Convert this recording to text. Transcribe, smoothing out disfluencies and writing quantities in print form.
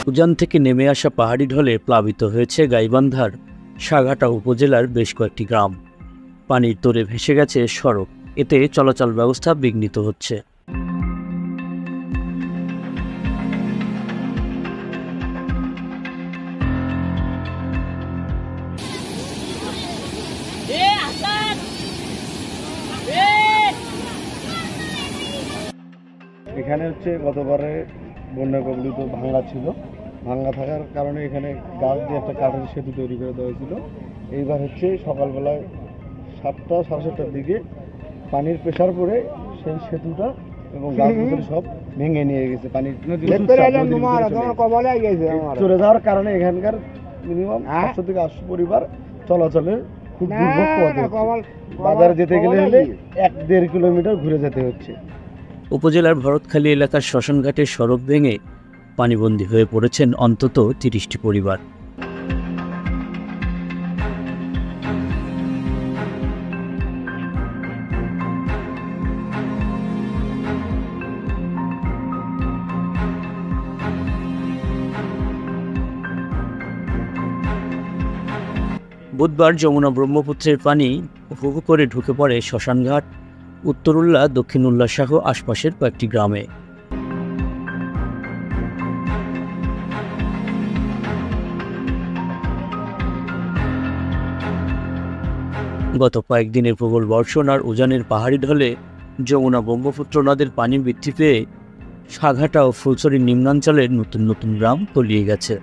উজান থেকে নেমে আসা পাহাড়ি ঢলে প্লাবিত হয়েছে গাইবান্ধার সাঘাটা উপজেলার বেশ কয়েকটি গ্রাম। পানির তোড়ে ভেসে গেছে সড়ক, এতে চলাচল ব্যবস্থা বিঘ্নিত হচ্ছে। এখানে গতবারে বন্যা কবলিত ভাঙ্গা ছিল, ভাঙ্গা থাকার কারণে এখানে গাছ দিয়ে একটা কাঠের সেতু তৈরি করে দেওয়া হয়েছিল। এইবার সকালবেলায় 7টা সাড়ে 7টার দিকে পানির প্রেশার পড়ে সেই সেতুটা এবং গাছগুলো সব ভেঙে নিয়ে গেছে। পানি চলে যাওয়ার কারণে এখানকার মিনিমাম 700 থেকে 800 পরিবার চলাচলের খুব দুর্ভোগ পথে। বাজারে যেতে গেলে 1-1.5 কিলোমিটার ঘুরে যেতে হচ্ছে। উপজেলার ভরতখালী এলাকার শ্মশানঘাটের সড়ক ভেঙে পানিবন্দী হয়ে পড়েছেন অন্তত 30টি পরিবার। বুধবার যমুনা ব্রহ্মপুত্রের পানি হু হু করে ঢুকে পড়ে শ্মশানঘাট, উত্তরুল্লা, দক্ষিণ উল্লা সহ আশপাশের কয়েকটি গ্রামে। গত কয়েকদিনের প্রবল বর্ষণ আর উজানের পাহাড়ি ঢলে যমুনা ব্রহ্মপুত্র নদের পানি বৃদ্ধি পেয়ে সাঘাটা ও ফুলছড়ির নিম্নাঞ্চলের নতুন নতুন গ্রাম তলিয়ে গেছে।